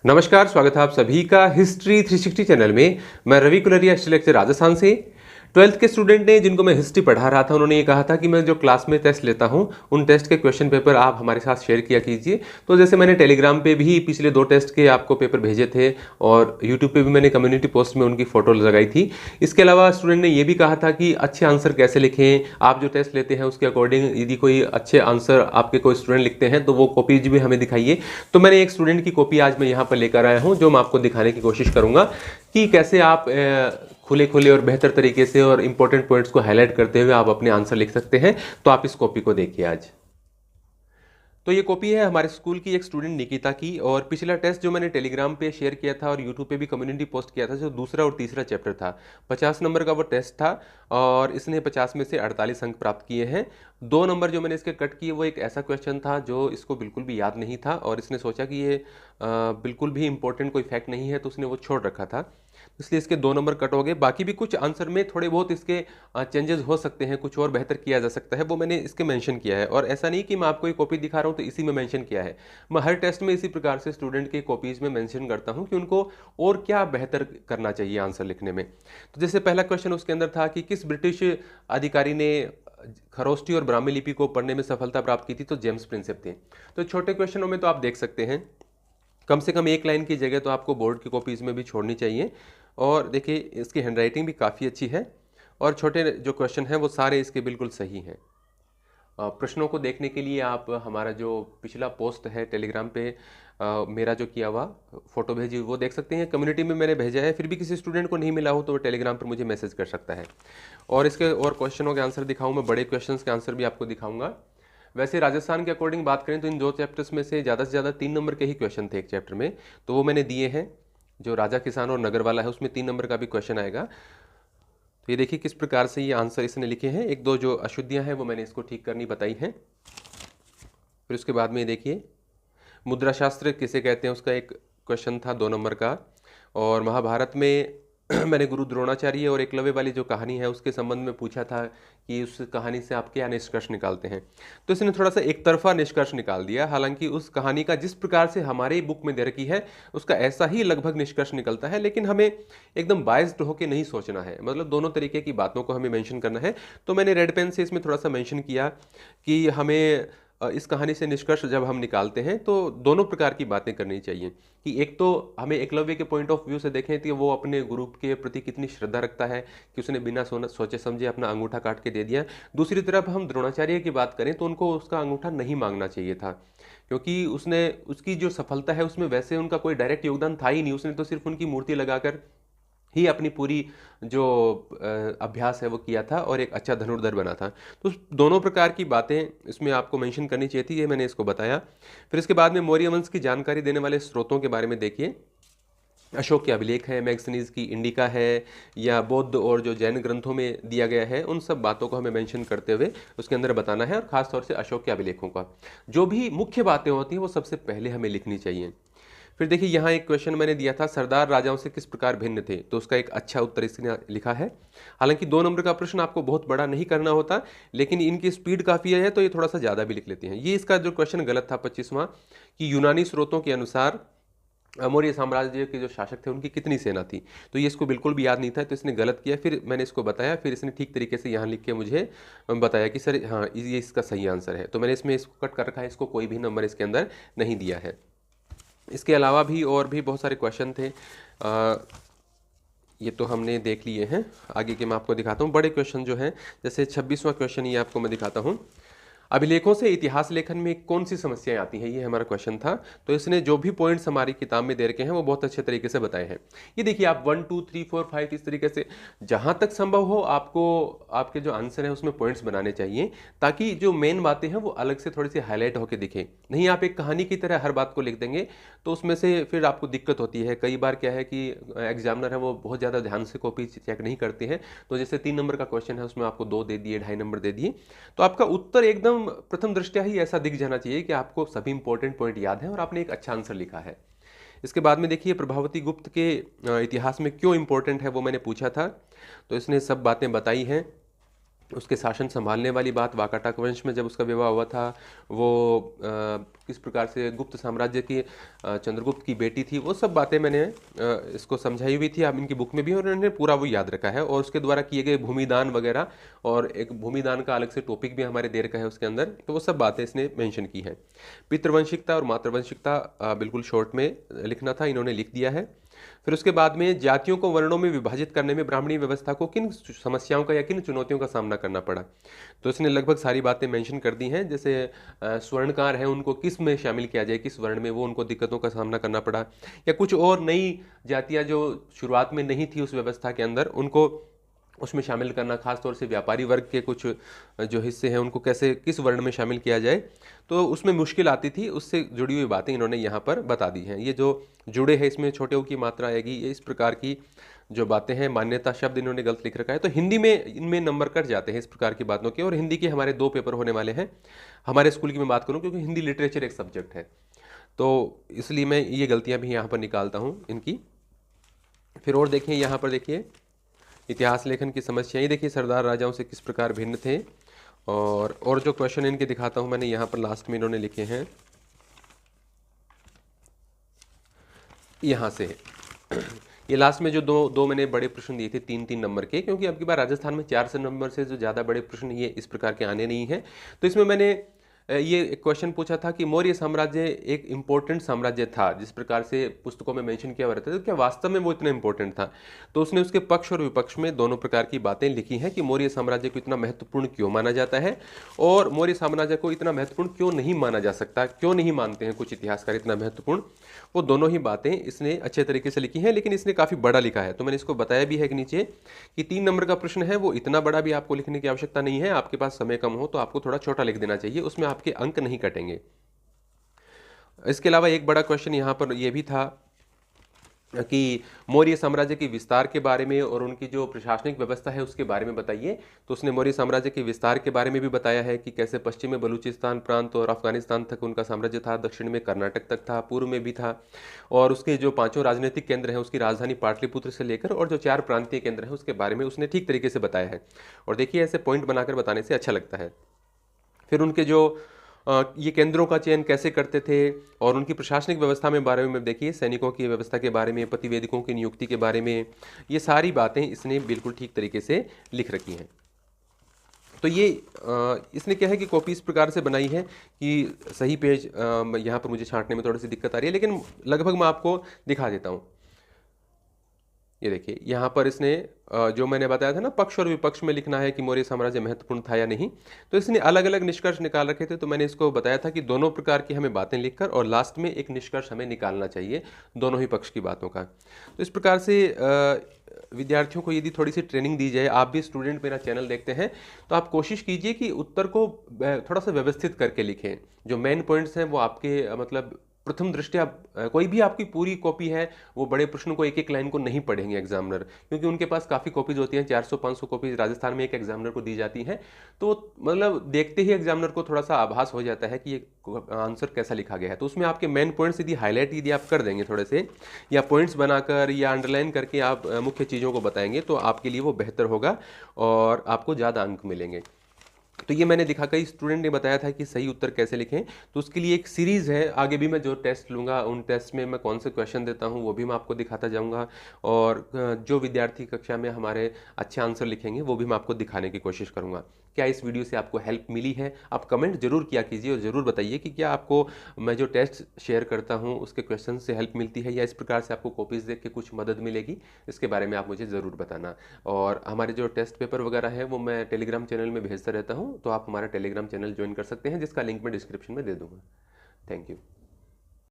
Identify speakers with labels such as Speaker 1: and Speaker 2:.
Speaker 1: नमस्कार, स्वागत है आप सभी का हिस्ट्री 360 चैनल में। मैं रवि कुलरिया, हिस्ट्री लेक्चर राजस्थान से। 12th के स्टूडेंट ने जिनको मैं हिस्ट्री पढ़ा रहा था, उन्होंने ये कहा था कि मैं जो क्लास में टेस्ट लेता हूं, उन टेस्ट के क्वेश्चन पेपर आप हमारे साथ शेयर किया कीजिए। तो जैसे मैंने टेलीग्राम पे भी पिछले 2 टेस्ट के आपको पेपर भेजे थे और यूट्यूब पे भी मैंने कम्युनिटी पोस्ट में उनकी फोटो लगाई थी। इसके अलावा स्टूडेंट ने ये भी कहा था कि अच्छे आंसर कैसे लिखें, आप जो टेस्ट लेते हैं उसके अकॉर्डिंग यदि कोई अच्छे आंसर आपके कोई स्टूडेंट लिखते हैं तो वो कॉपीज भी हमें दिखाइए। तो मैंने एक स्टूडेंट की कॉपी आज मैं यहाँ पर लेकर आया हूँ, जो मैं आपको दिखाने की कोशिश करूँगा कि कैसे आप खुले खुले और बेहतर तरीके से और इंपॉर्टेंट पॉइंट्स को हाईलाइट करते हुए आप अपने आंसर लिख सकते हैं। तो आप इस कॉपी को देखिए आज। तो ये कॉपी है हमारे स्कूल की एक स्टूडेंट निकिता की, और पिछला टेस्ट जो मैंने टेलीग्राम पे शेयर किया था और यूट्यूब पे भी कम्युनिटी पोस्ट किया था, जो दूसरा और तीसरा चैप्टर था, 50 नंबर का वो टेस्ट था और इसने 50 में से 48 अंक प्राप्त किए हैं। 2 नंबर जो मैंने इसके कट किए वो एक ऐसा क्वेश्चन था जो इसको बिल्कुल भी याद नहीं था और इसने सोचा कि ये बिल्कुल भी इंपॉर्टेंट कोई फैक्ट नहीं है, तो उसने वो छोड़ रखा था, इसलिए इसके 2 नंबर कट हो गए। बाकी भी कुछ आंसर में थोड़े बहुत इसके चेंजेस हो सकते हैं, कुछ और बेहतर किया जा सकता है, वो मैंने इसके मेंशन किया है। और ऐसा नहीं कि मैं आपको ये कॉपी दिखा रहा हूँ तो इसी में मेंशन किया है, मैं हर टेस्ट में इसी प्रकार से स्टूडेंट के कॉपीज में मेंशन करता हूँ कि उनको और क्या बेहतर करना चाहिए आंसर लिखने में। तो जैसे पहला क्वेश्चन उसके अंदर था कि किस ब्रिटिश अधिकारी ने खरोष्टी और ब्राह्मी लिपि को पढ़ने में सफलता प्राप्त की थी, तो जेम्स प्रिंसेप थे। तो छोटे क्वेश्चनों में तो आप देख सकते हैं, कम से कम एक लाइन की जगह तो आपको बोर्ड की कॉपीज़ में भी छोड़नी चाहिए। और देखिए इसकी हैंडराइटिंग भी काफ़ी अच्छी है और छोटे जो क्वेश्चन हैं वो सारे इसके बिल्कुल सही हैं। प्रश्नों को देखने के लिए आप हमारा जो पिछला पोस्ट है टेलीग्राम पे मेरा जो किया हुआ फोटो भेजी वो देख सकते हैं, कम्युनिटी में मैंने भेजा है। फिर भी किसी स्टूडेंट को नहीं मिला हो तो वो टेलीग्राम पर मुझे मैसेज कर सकता है। और इसके और क्वेश्चनों के आंसर दिखाऊँ, मैं बड़े क्वेश्चन के आंसर भी आपको दिखाऊंगा। वैसे राजस्थान के अकॉर्डिंग बात करें तो इन 2 चैप्टर्स में से ज़्यादा 3 नंबर के ही क्वेश्चन थे एक चैप्टर में, तो वो मैंने दिए हैं। जो राजा किसान और नगर वाला है उसमें 3 नंबर का भी क्वेश्चन आएगा। तो ये देखिए किस प्रकार से ये आंसर इसने लिखे हैं। 1-2 जो अशुद्धियां हैं वो मैंने इसको ठीक करनी बताई हैं। फिर उसके बाद में ये देखिए मुद्रा शास्त्र किसे कहते हैं, उसका एक क्वेश्चन था 2 नंबर का। और महाभारत में मैंने गुरु द्रोणाचार्य और एकलव्य वाली जो कहानी है उसके संबंध में पूछा था कि उस कहानी से आप क्या निष्कर्ष निकालते हैं। तो इसने थोड़ा सा एक तरफा निष्कर्ष निकाल दिया, हालांकि उस कहानी का जिस प्रकार से हमारे बुक में दे रखी है उसका ऐसा ही लगभग निष्कर्ष निकलता है, लेकिन हमें एकदम बायस्ड होकर नहीं सोचना है, मतलब दोनों तरीके की बातों को हमें मेंशन करना है। तो मैंने रेड पेन से इसमें थोड़ा सा मेंशन किया कि हमें इस कहानी से निष्कर्ष जब हम निकालते हैं तो दोनों प्रकार की बातें करनी चाहिए, कि एक तो हमें एकलव्य के पॉइंट ऑफ व्यू से देखें कि वो अपने गुरु के प्रति कितनी श्रद्धा रखता है कि उसने बिना सोचे समझे अपना अंगूठा काट के दे दिया। दूसरी तरफ हम द्रोणाचार्य की बात करें तो उनको उसका अंगूठा नहीं मांगना चाहिए था, क्योंकि उसने उसकी जो सफलता है उसमें वैसे उनका कोई डायरेक्ट योगदान था ही नहीं, उसने तो सिर्फ उनकी मूर्ति लगाकर ही अपनी पूरी जो अभ्यास है वो किया था और एक अच्छा धनुर्धर बना था। तो दोनों प्रकार की बातें इसमें आपको मेंशन करनी चाहिए थी, ये मैंने इसको बताया। फिर इसके बाद में मौर्य वंश की जानकारी देने वाले स्रोतों के बारे में देखिए, अशोक के अभिलेख है, मैगजीनीज की इंडिका है, या बौद्ध और जो जैन ग्रंथों में दिया गया है, उन सब बातों को हमें मेंशन करते हुए उसके अंदर बताना है। और खासतौर से अशोक के अभिलेखों का जो भी मुख्य बातें होती हैं वो सबसे पहले हमें लिखनी चाहिए। फिर देखिए यहाँ एक क्वेश्चन मैंने दिया था, सरदार राजाओं से किस प्रकार भिन्न थे, तो उसका एक अच्छा उत्तर इसने लिखा है। हालांकि 2 नंबर का प्रश्न आपको बहुत बड़ा नहीं करना होता, लेकिन इनकी स्पीड काफ़ी है तो ये थोड़ा सा ज़्यादा भी लिख लेते हैं। ये इसका जो क्वेश्चन गलत था 25वां, कि यूनानी स्रोतों के अनुसार मौर्य साम्राज्य के जो शासक थे उनकी कितनी सेना थी, तो ये इसको बिल्कुल भी याद नहीं था, तो इसने गलत किया। फिर मैंने इसको बताया, फिर इसने ठीक तरीके से यहाँ लिख के मुझे बताया कि सर हाँ ये इसका सही आंसर है। तो मैंने इसमें इसको कट कर रखा है, इसको कोई भी नंबर इसके अंदर नहीं दिया है। इसके अलावा भी और भी बहुत सारे क्वेश्चन थे, ये तो हमने देख लिए हैं। आगे के मैं आपको दिखाता हूँ बड़े क्वेश्चन जो हैं, जैसे 26वां क्वेश्चन ये आपको मैं दिखाता हूँ। अभिलेखों से इतिहास लेखन में कौन सी समस्याएं आती हैं, ये हमारा क्वेश्चन था। तो इसने जो भी पॉइंट्स हमारी किताब में दे रखे हैं वो बहुत अच्छे तरीके से बताए हैं। ये देखिए आप 1 2 3 4 5 इस तरीके से जहां तक संभव हो आपको आपके जो आंसर है उसमें पॉइंट्स बनाने चाहिए, ताकि जो मेन बातें हैं वो अलग से थोड़ी सी हाईलाइट होकर दिखे। नहीं आप एक कहानी की तरह हर बात को लिख देंगे तो उसमें से फिर आपको दिक्कत होती है। कई बार क्या है कि एग्जामिनर है वो बहुत ज़्यादा ध्यान से कॉपी चेक नहीं करते हैं, तो जैसे 3 नंबर का क्वेश्चन है उसमें आपको 2 दे दिए, 2.5 नंबर दे दिए, तो आपका उत्तर एकदम प्रथम दृष्टया ही ऐसा दिख जाना चाहिए कि आपको सभी इंपॉर्टेंट पॉइंट याद हैं और आपने एक अच्छा आंसर लिखा है। इसके बाद में देखिए प्रभावती गुप्त के इतिहास में क्यों इंपॉर्टेंट है वो मैंने पूछा था, तो इसने सब बातें बताई हैं। उसके शासन संभालने वाली बात, वाकाटक वंश में जब उसका विवाह हुआ था, वो किस प्रकार से गुप्त साम्राज्य की चंद्रगुप्त की बेटी थी, वो सब बातें मैंने इसको समझाई हुई थी, आप इनकी बुक में भी, और उन्होंने पूरा वो याद रखा है। और उसके द्वारा किए गए भूमिदान वगैरह, और एक भूमिदान का अलग से टॉपिक भी हमारे दे रखा है उसके अंदर, तो वो सब बातें इसने मेंशन की हैं। पितृवंशिकता और मातृवंशिकता बिल्कुल शॉर्ट में लिखना था, इन्होंने लिख दिया है। फिर उसके बाद में जातियों को वर्णों में विभाजित करने में ब्राह्मणी व्यवस्था को किन समस्याओं का या किन चुनौतियों का सामना करना पड़ा, तो इसने लगभग सारी बातें मेंशन कर दी हैं। जैसे स्वर्णकार हैं, उनको किस में शामिल किया जाए, किस वर्ण में, वो उनको दिक्कतों का सामना करना पड़ा, या कुछ और नई जातियां जो शुरुआत में नहीं थी उस व्यवस्था के अंदर, उनको उसमें शामिल करना, खासतौर से व्यापारी वर्ग के कुछ जो हिस्से हैं उनको कैसे किस वर्ण में शामिल किया जाए, तो उसमें मुश्किल आती थी, उससे जुड़ी हुई बातें इन्होंने यहाँ पर बता दी हैं। ये जो जुड़े हैं इसमें छोटे ऊ की मात्रा आएगी, ये इस प्रकार की जो बातें हैं। मान्यता शब्द इन्होंने गलत लिख रखा है, तो हिंदी में इनमें नंबर कट जाते हैं इस प्रकार की बातों के। और हिंदी के हमारे 2 पेपर होने वाले हैं, हमारे स्कूल की मैं बात करूँ, क्योंकि हिंदी लिटरेचर एक सब्जेक्ट है, तो इसलिए मैं ये गलतियाँ भी यहाँ पर निकालता हूँ इनकी। फिर और देखिए, यहाँ पर देखिए इतिहास लेखन की समस्याएं, देखिए सरदार राजाओं से किस प्रकार भिन्न थे। और जो क्वेश्चन इनके दिखाता हूं मैंने यहाँ पर लास्ट में इन्होंने लिखे हैं, यहाँ से ये लास्ट में जो दो मैंने बड़े प्रश्न दिए थे 3-3 नंबर के, क्योंकि अब की बार राजस्थान में 4 नंबर से जो ज़्यादा बड़े प्रश्न ये इस प्रकार के आने नहीं हैं। तो इसमें मैंने ये एक क्वेश्चन पूछा था कि मौर्य साम्राज्य एक इम्पोर्टेंट साम्राज्य था, जिस प्रकार से पुस्तकों में मेंशन किया हुआ रहता है, तो क्या वास्तव में वो इतना इम्पोर्टेंट था? तो उसने उसके पक्ष और विपक्ष में दोनों प्रकार की बातें लिखी हैं कि मौर्य साम्राज्य को इतना महत्वपूर्ण क्यों माना जाता है, और मौर्य साम्राज्य को इतना महत्वपूर्ण क्यों नहीं माना जा सकता, क्यों नहीं मानते हैं कुछ इतिहासकार इतना महत्वपूर्ण। वो दोनों ही बातें इसने अच्छे तरीके से लिखी हैं, लेकिन इसने काफ़ी बड़ा लिखा है, तो मैंने इसको बताया भी है कि नीचे कि 3 नंबर का प्रश्न है, वो इतना बड़ा भी आपको लिखने की आवश्यकता नहीं है। आपके पास समय कम हो तो आपको थोड़ा छोटा लिख देना चाहिए, उसमें आपके अंक नहीं कटेंगे। इसके अलावा एक बड़ा क्वेश्चन यहाँ पर यह भी था कि मौर्य साम्राज्य के विस्तार के बारे में और उनकी जो प्रशासनिक व्यवस्था है उसके बारे में बताइए। तो उसने मौर्य साम्राज्य के विस्तार के बारे में भी बताया है कि कैसे पश्चिम में बलूचिस्तान प्रांत और अफगानिस्तान तक उनका साम्राज्य था, दक्षिण में कर्नाटक तक था, पूर्व में भी था, और उसके जो 5 राजनीतिक केंद्र हैं उसकी राजधानी पाटलिपुत्र से लेकर और जो 4 प्रांतीय केंद्र हैं उसके बारे में उसने ठीक तरीके से बताया है। और देखिए, ऐसे पॉइंट बनाकर बताने से अच्छा लगता है। फिर उनके जो ये केंद्रों का चयन कैसे करते थे, और उनकी प्रशासनिक व्यवस्था में बारे में देखिए, सैनिकों की व्यवस्था के बारे में, प्रतिवेदकों की नियुक्ति के बारे में, ये सारी बातें इसने बिल्कुल ठीक तरीके से लिख रखी हैं। तो ये इसने क्या है कि कॉपी इस प्रकार से बनाई है कि सही पेज यहाँ पर मुझे छांटने में थोड़ी सी दिक्कत आ रही है, लेकिन लगभग मैं आपको दिखा देता हूँ। ये देखिए, यहाँ पर इसने जो मैंने बताया था ना, पक्ष और विपक्ष में लिखना है कि मौर्य साम्राज्य महत्वपूर्ण था या नहीं, तो इसने अलग अलग निष्कर्ष निकाल रखे थे। तो मैंने इसको बताया था कि दोनों प्रकार की हमें बातें लिखकर और लास्ट में एक निष्कर्ष हमें निकालना चाहिए दोनों ही पक्ष की बातों का। तो इस प्रकार से विद्यार्थियों को यदि थोड़ी सी ट्रेनिंग दी जाए, आप भी स्टूडेंट मेरा चैनल देखते हैं, तो आप कोशिश कीजिए कि उत्तर को थोड़ा सा व्यवस्थित करके लिखें। जो मेन पॉइंट्स हैं वो आपके मतलब प्रथम दृष्टया कोई भी आपकी पूरी कॉपी है, वो बड़े प्रश्न को एक एक लाइन को नहीं पढ़ेंगे एग्जामिनर, क्योंकि उनके पास काफ़ी कॉपीज होती हैं, 400-500 कॉपीज राजस्थान में एक एग्जामिनर को दी जाती हैं। तो मतलब देखते ही एग्जामिनर को थोड़ा सा आभास हो जाता है कि ये आंसर कैसा लिखा गया है। तो उसमें आपके मेन पॉइंट्स यदि हाईलाइट यदि आप कर देंगे थोड़े से, या पॉइंट्स बनाकर या अंडरलाइन करके आप मुख्य चीज़ों को बताएंगे, तो आपके लिए वो बेहतर होगा और आपको ज़्यादा अंक मिलेंगे। तो ये मैंने दिखा, कई स्टूडेंट ने बताया था कि सही उत्तर कैसे लिखें, तो उसके लिए एक सीरीज़ है। आगे भी मैं जो टेस्ट लूँगा उन टेस्ट में मैं कौन से क्वेश्चन देता हूँ वो भी मैं आपको दिखाता जाऊँगा, और जो विद्यार्थी कक्षा में हमारे अच्छे आंसर लिखेंगे वो भी मैं आपको दिखाने की कोशिश करूँगा। क्या इस वीडियो से आपको हेल्प मिली है? आप कमेंट जरूर किया कीजिए और ज़रूर बताइए कि क्या आपको मैं जो टेस्ट शेयर करता हूँ उसके क्वेश्चन से हेल्प मिलती है, या इस प्रकार से आपको कॉपीज़ देख के कुछ मदद मिलेगी। इसके बारे में आप मुझे ज़रूर बताना। और हमारे जो टेस्ट पेपर वगैरह है वो मैं टेलीग्राम चैनल में भेजता रहता हूँ, तो आप हमारा टेलीग्राम चैनल ज्वाइन कर सकते हैं, जिसका लिंक मैं डिस्क्रिप्शन में दे दूँगा। Thank you.